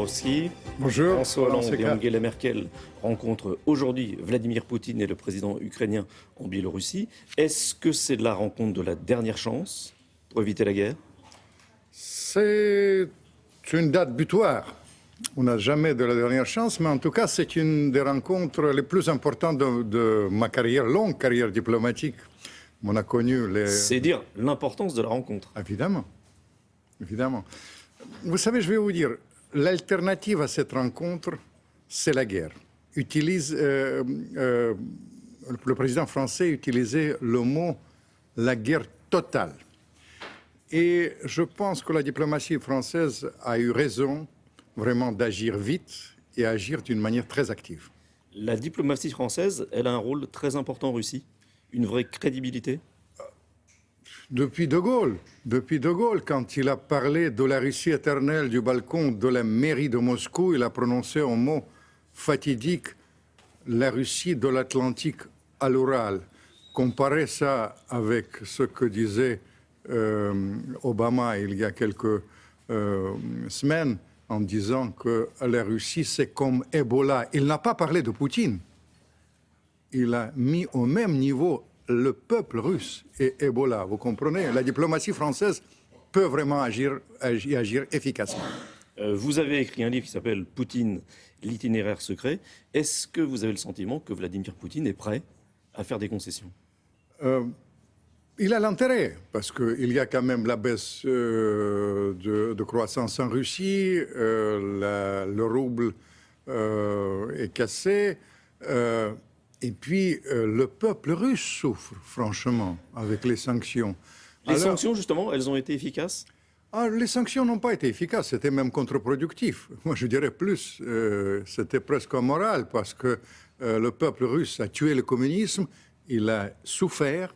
Borowski. Bonjour. François Hollande et Angela Merkel rencontrent aujourd'hui Vladimir Poutine et le président ukrainien en Biélorussie. Est-ce que c'est la rencontre de la dernière chance pour éviter la guerre? C'est une date butoir. On n'a jamais de la dernière chance, mais en tout cas, c'est une des rencontres les plus importantes de ma carrière, longue carrière diplomatique. On a connu les... C'est dire l'importance de la rencontre. Évidemment. Évidemment. Vous savez, je vais vous dire, l'alternative à cette rencontre, c'est la guerre. Le président français utilisait le mot « la guerre totale ». Et je pense que la diplomatie française a eu raison vraiment d'agir vite et agir d'une manière très active. La diplomatie française, elle a un rôle très important en Russie, une vraie crédibilité. Depuis De Gaulle, quand il a parlé de la Russie éternelle du balcon de la mairie de Moscou, il a prononcé un mot fatidique, la Russie de l'Atlantique à l'Oural. Comparez ça avec ce que disait Obama il y a quelques semaines en disant que la Russie c'est comme Ebola. Il n'a pas parlé de Poutine. Il a mis au même niveau le peuple russe et Ebola. Vous comprenez? La diplomatie française peut vraiment agir efficacement. Vous avez écrit un livre qui s'appelle « Poutine, l'itinéraire secret ». Est-ce que vous avez le sentiment que Vladimir Poutine est prêt à faire des concessions? Il a l'intérêt, parce qu'il y a quand même la baisse de croissance en Russie, le rouble est cassé, et puis le peuple russe souffre, franchement, avec les sanctions. Les sanctions, justement, elles ont été efficaces? Les sanctions n'ont pas été efficaces, c'était même contre-productif. Moi, je dirais plus, c'était presque immoral, parce que le peuple russe a tué le communisme, il a souffert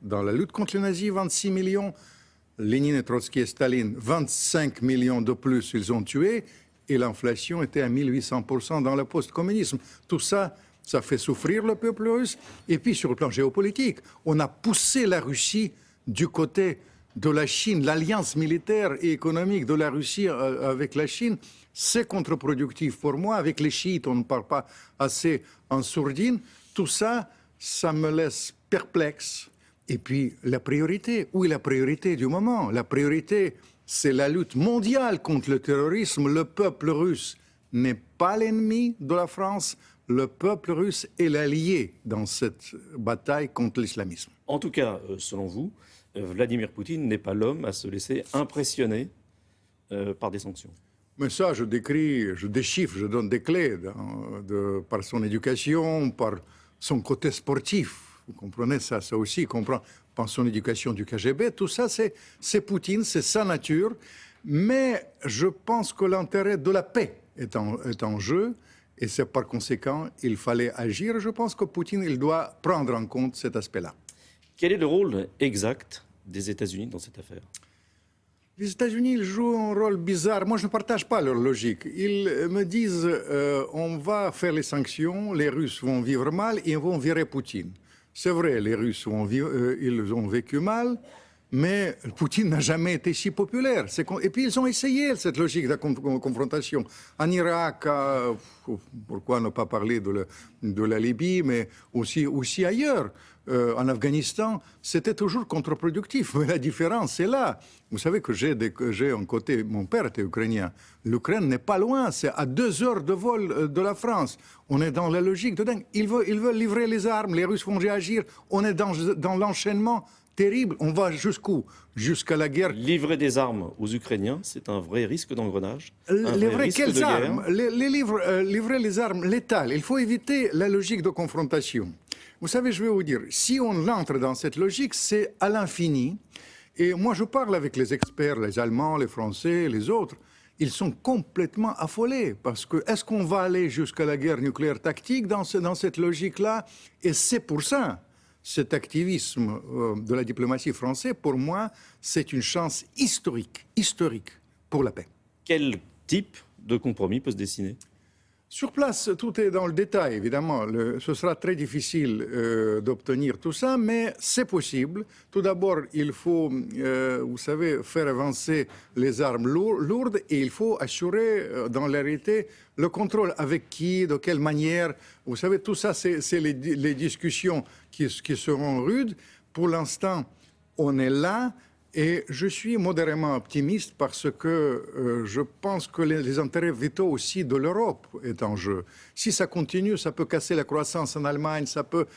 dans la lutte contre les nazis, 26 millions, Lénine, Trotsky et Staline, 25 millions de plus, ils ont tué, et l'inflation était à 1800% dans le post-communisme. Tout ça, ça fait souffrir le peuple russe. Et puis, sur le plan géopolitique, on a poussé la Russie du côté de la Chine. L'alliance militaire et économique de la Russie avec la Chine, c'est contre-productif pour moi. Avec les chiites, on ne parle pas assez en sourdine. Tout ça, ça me laisse perplexe. Et puis, la priorité, où est la priorité du moment? La priorité, c'est la lutte mondiale contre le terrorisme. Le peuple russe n'est pas l'ennemi de la France. Le peuple russe est l'allié dans cette bataille contre l'islamisme. En tout cas, selon vous, Vladimir Poutine n'est pas l'homme à se laisser impressionner par des sanctions. Mais ça, je décris, je déchiffre, je donne des clés par son éducation, par son côté sportif. Vous comprenez ça, ça aussi, comprend par son éducation du KGB. Tout ça, c'est Poutine, c'est sa nature. Mais je pense que l'intérêt de la paix est en jeu. Et c'est par conséquent, il fallait agir. Je pense que Poutine, il doit prendre en compte cet aspect-là. Quel est le rôle exact des États-Unis dans cette affaire? Les États-Unis, ils jouent un rôle bizarre. Moi, je ne partage pas leur logique. Ils me disent, on va faire les sanctions, les Russes vont vivre mal et ils vont virer Poutine. C'est vrai, les Russes ils ont vécu mal, mais Poutine n'a jamais été si populaire. Et puis, ils ont essayé cette logique de confrontation. En Irak, pourquoi ne pas parler de la Libye, mais aussi ailleurs. En Afghanistan, c'était toujours contre-productif. Mais la différence est là. Vous savez que j'ai un côté, mon père était ukrainien. L'Ukraine n'est pas loin, c'est à 2 heures de vol de la France. On est dans la logique de dingue. Ils veulent livrer les armes, les Russes vont réagir. On est dans l'enchaînement terrible. On va jusqu'où? Jusqu'à la guerre. Livrer des armes aux Ukrainiens, c'est un vrai risque d'engrenage. Quelles armes? Livrer les armes létales. Il faut éviter la logique de confrontation. Vous savez, je vais vous dire, si on entre dans cette logique, c'est à l'infini. Et moi, je parle avec les experts, les Allemands, les Français, les autres. Ils sont complètement affolés. Parce que, est-ce qu'on va aller jusqu'à la guerre nucléaire tactique dans cette logique-là? Et c'est pour ça, cet activisme de la diplomatie française, pour moi, c'est une chance historique pour la paix. Quel type de compromis peut se dessiner? Sur place, tout est dans le détail, évidemment. Ce sera très difficile d'obtenir tout ça, mais c'est possible. Tout d'abord, il faut, vous savez, faire avancer les armes lourdes et il faut assurer, dans la réalité, le contrôle. Avec qui, de quelle manière. Vous savez, tout ça, c'est les discussions qui seront rudes. Pour l'instant, on est là. Et je suis modérément optimiste parce que je pense que les intérêts vitaux aussi de l'Europe est en jeu. Si ça continue, ça peut casser la croissance en Allemagne,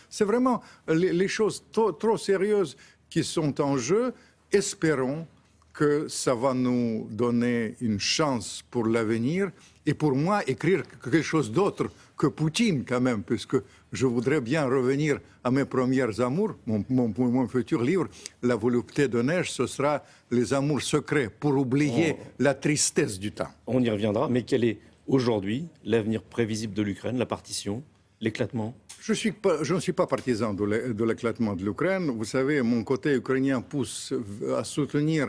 c'est vraiment les choses trop sérieuses qui sont en jeu. Espérons que ça va nous donner une chance pour l'avenir. Et pour moi, écrire quelque chose d'autre que Poutine, quand même, puisque je voudrais bien revenir à mes premières amours. Mon futur livre, La volupté de neige, ce sera les amours secrets pour oublier la tristesse du temps. On y reviendra, mais quel est aujourd'hui l'avenir prévisible de l'Ukraine, la partition, l'éclatement? Je ne suis pas partisan de l'éclatement de l'Ukraine. Vous savez, mon côté ukrainien pousse à soutenir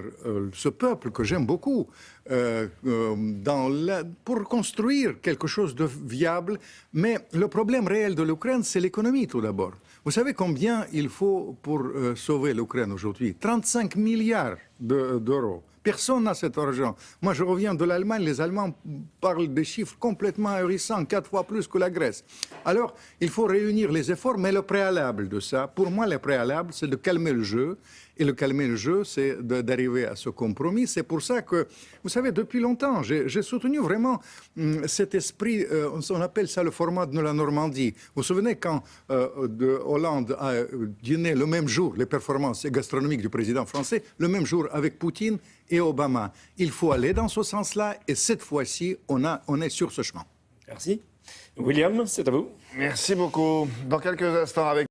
ce peuple que j'aime beaucoup pour construire quelque chose de viable. Mais le problème réel de l'Ukraine, c'est l'économie tout d'abord. Vous savez combien il faut pour sauver l'Ukraine aujourd'hui? 35 milliards d'euros. Personne n'a cet argent. Moi, je reviens de l'Allemagne. Les Allemands parlent des chiffres complètement ahurissants, 4 fois plus que la Grèce. Alors, il faut réunir les efforts, mais le préalable de ça, pour moi, le préalable, c'est de calmer le jeu. Et le calmer le jeu, c'est d'arriver à ce compromis. C'est pour ça que, vous savez, depuis longtemps, j'ai soutenu vraiment cet esprit, on appelle ça le format de la Normandie. Vous vous souvenez quand Hollande a dîné le même jour, les performances gastronomiques du président français, le même jour avec Poutine et Obama. Il faut aller dans ce sens-là et cette fois-ci, on est sur ce chemin. Merci. William, c'est à vous. Merci beaucoup. Dans quelques instants avec